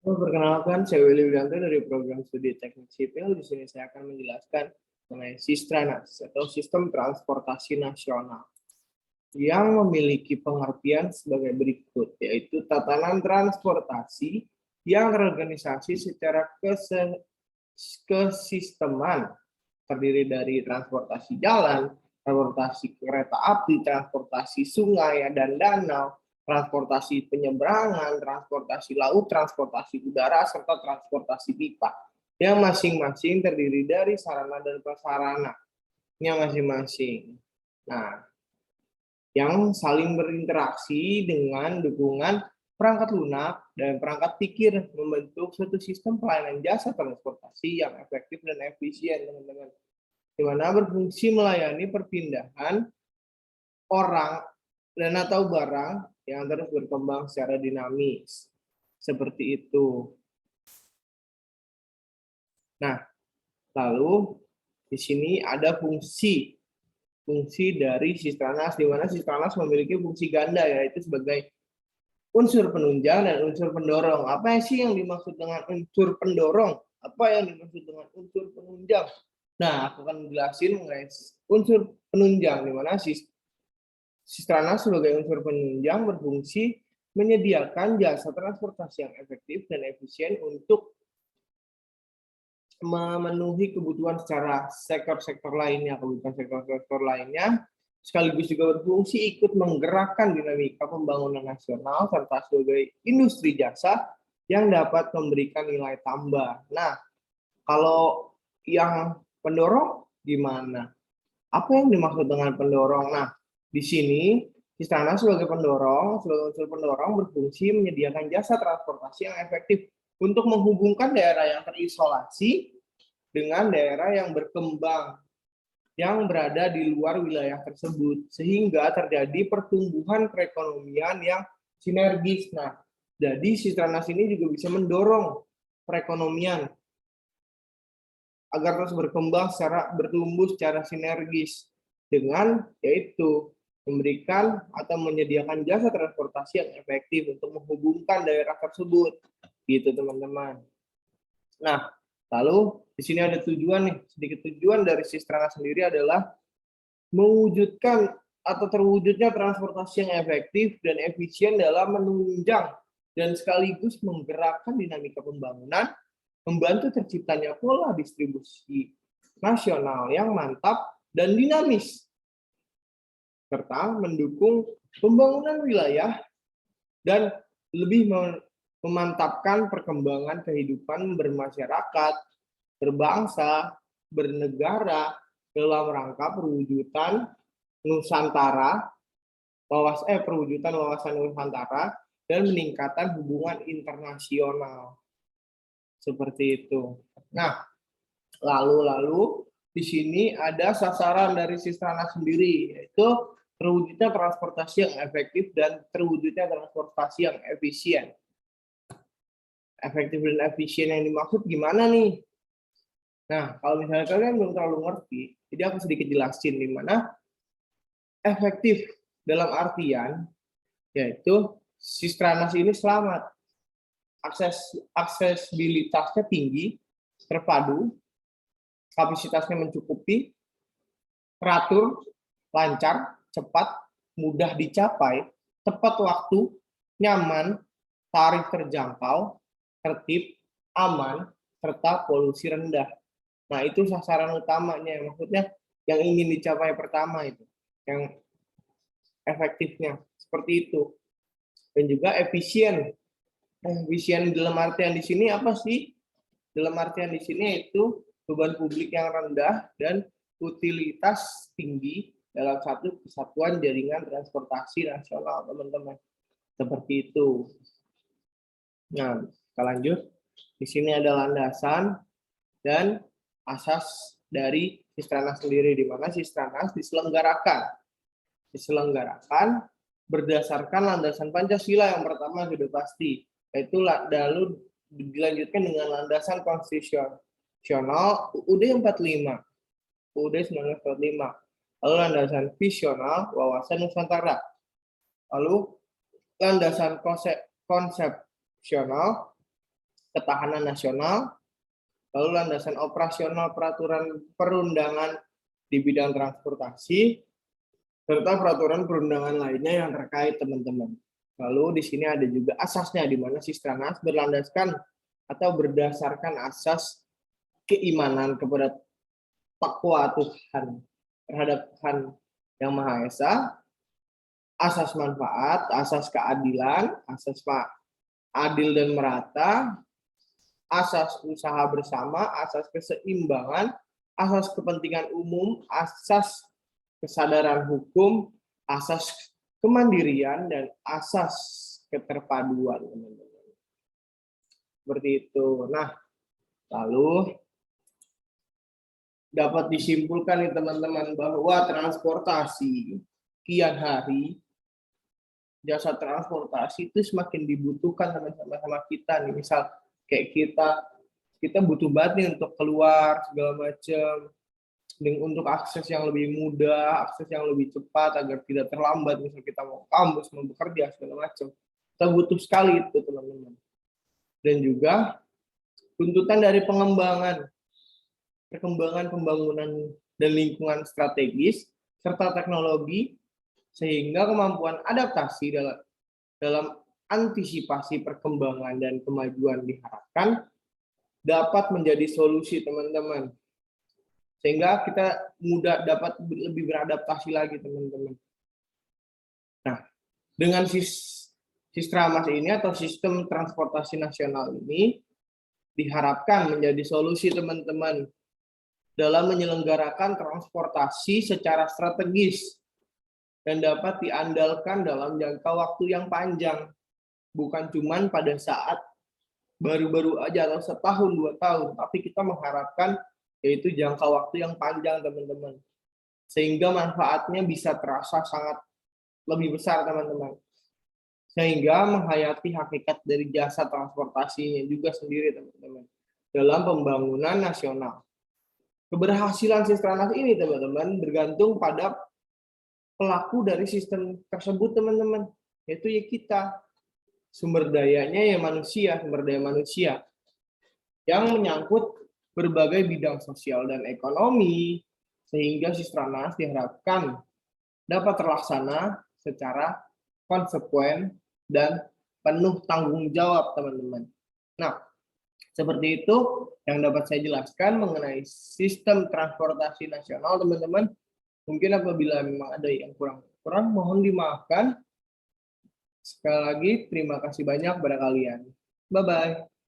Perkenalkan, saya Willy Widanto dari program studi teknik sipil. Di sini saya akan menjelaskan mengenai Sistranas atau Sistem Transportasi Nasional yang memiliki pengertian sebagai berikut, yaitu tatanan transportasi yang terorganisasi secara kesisteman, terdiri dari transportasi jalan, transportasi kereta api, transportasi sungai dan danau, transportasi penyeberangan, transportasi laut, transportasi udara, serta transportasi pipa, yang masing-masing terdiri dari sarana dan prasarananya masing-masing. Nah, yang saling berinteraksi dengan dukungan perangkat lunak dan perangkat pikir membentuk suatu sistem pelayanan jasa transportasi yang efektif dan efisien, teman-teman, di mana berfungsi melayani perpindahan orang dan atau barang yang terus berkembang secara dinamis. Seperti itu. Nah, lalu di sini ada fungsi dari Sistranas, di mana Sistranas memiliki fungsi ganda, yaitu sebagai unsur penunjang dan unsur pendorong. Apa sih yang dimaksud dengan unsur pendorong? Apa yang dimaksud dengan unsur penunjang? Nah, aku akan menjelaskan mengenai unsur penunjang, di mana Sistranas sebagai unsur penunjang berfungsi menyediakan jasa transportasi yang efektif dan efisien untuk memenuhi kebutuhan secara sektor-sektor lainnya, sekaligus juga berfungsi ikut menggerakkan dinamika pembangunan nasional serta sebagai industri jasa yang dapat memberikan nilai tambah. Nah, kalau yang pendorong gimana? Apa yang dimaksud dengan pendorong? Nah, di sini Istana sebagai unsur pendorong berfungsi menyediakan jasa transportasi yang efektif untuk menghubungkan daerah yang terisolasi dengan daerah yang berkembang yang berada di luar wilayah tersebut, sehingga terjadi pertumbuhan perekonomian yang sinergis. Nah, jadi Sistranas ini juga bisa mendorong perekonomian agar terus bertumbuh secara sinergis dengan yaitu memberikan atau menyediakan jasa transportasi yang efektif untuk menghubungkan daerah tersebut, gitu teman-teman. Nah, lalu di sini ada tujuan nih, sedikit tujuan dari Sistrana sendiri adalah mewujudkan atau terwujudnya transportasi yang efektif dan efisien dalam menunjang dan sekaligus menggerakkan dinamika pembangunan, membantu terciptanya pola distribusi nasional yang mantap dan dinamis, serta mendukung pembangunan wilayah dan lebih memantapkan perkembangan kehidupan bermasyarakat, berbangsa, bernegara dalam rangka perwujudan Nusantara, perwujudan wawasan Nusantara dan meningkatkan hubungan internasional. Seperti itu. Nah, lalu di sini ada sasaran dari Sistranas sendiri, yaitu terwujudnya transportasi yang efektif dan terwujudnya transportasi yang efisien. Efektif dan efisien yang dimaksud gimana nih? Nah, kalau misalnya kalian belum terlalu ngerti, jadi aku sedikit jelasin di mana efektif dalam artian yaitu Sistranas ini selamat, aksesibilitasnya tinggi, terpadu, kapasitasnya mencukupi, teratur, lancar, cepat, mudah dicapai, tepat waktu, nyaman, tarif terjangkau, tertib, aman, serta polusi rendah. Nah, itu sasaran utamanya, maksudnya yang ingin dicapai pertama itu, yang efektifnya, seperti itu. Dan juga efisien. Efisien dalam artian di sini apa sih? Dalam artian di sini yaitu beban publik yang rendah dan utilitas tinggi dalam satu kesatuan jaringan transportasi nasional, teman-teman. Seperti itu. Nah, kita lanjut. Di sini ada landasan dan asas dari Sistranas sendiri, di mana Sistranas diselenggarakan berdasarkan landasan Pancasila yang pertama sudah pasti, yaitu lalu dilanjutkan dengan landasan konstitusional UUD 45, UUD 1945, lalu landasan visional wawasan Nusantara, lalu landasan konsepsional ketahanan nasional, lalu landasan operasional peraturan perundangan di bidang transportasi, serta peraturan perundangan lainnya yang terkait, teman-teman. Lalu di sini ada juga asasnya, di mana Sistranas berlandaskan atau berdasarkan asas keimanan kepada takwa Tuhan terhadap Tuhan Yang Maha Esa, asas manfaat, asas keadilan, asas adil dan merata, asas usaha bersama, asas keseimbangan, asas kepentingan umum, asas kesadaran hukum, asas kemandirian, dan asas keterpaduan, teman-teman. Seperti itu. Nah, lalu dapat disimpulkan nih teman-teman bahwa transportasi kian hari, jasa transportasi itu semakin dibutuhkan sama kita nih. Misal kayak kita butuh banget nih untuk keluar segala macam, untuk akses yang lebih mudah, akses yang lebih cepat agar tidak terlambat. Misal kita mau kampus, mau bekerja segala macam, kita butuh sekali itu, teman-teman. Dan juga tuntutan dari perkembangan pembangunan dan lingkungan strategis serta teknologi, sehingga kemampuan adaptasi dalam antisipasi perkembangan dan kemajuan diharapkan dapat menjadi solusi, teman-teman, sehingga kita dapat lebih beradaptasi lagi, teman-teman. Nah, dengan Sistramas ini atau sistem transportasi nasional ini diharapkan menjadi solusi, teman-teman, dalam menyelenggarakan transportasi secara strategis dan dapat diandalkan dalam jangka waktu yang panjang, bukan cuma pada saat baru-baru aja atau setahun 2 tahun, tapi kita mengharapkan yaitu jangka waktu yang panjang, teman-teman, sehingga manfaatnya bisa terasa sangat lebih besar, teman-teman, sehingga menghayati hakikat dari jasa transportasinya juga sendiri, teman-teman, dalam pembangunan nasional. Keberhasilan Sistranas ini, teman-teman, bergantung pada pelaku dari sistem tersebut, teman-teman, yaitu ya kita. Sumber dayanya ya manusia, sumber daya manusia yang menyangkut berbagai bidang sosial dan ekonomi, sehingga Sistranas diharapkan dapat terlaksana secara konsekuen dan penuh tanggung jawab, teman-teman. Nah, seperti itu yang dapat saya jelaskan mengenai sistem transportasi nasional, teman-teman. Mungkin apabila memang ada yang kurang mohon dimaafkan. Sekali lagi, terima kasih banyak kepada kalian. Bye-bye.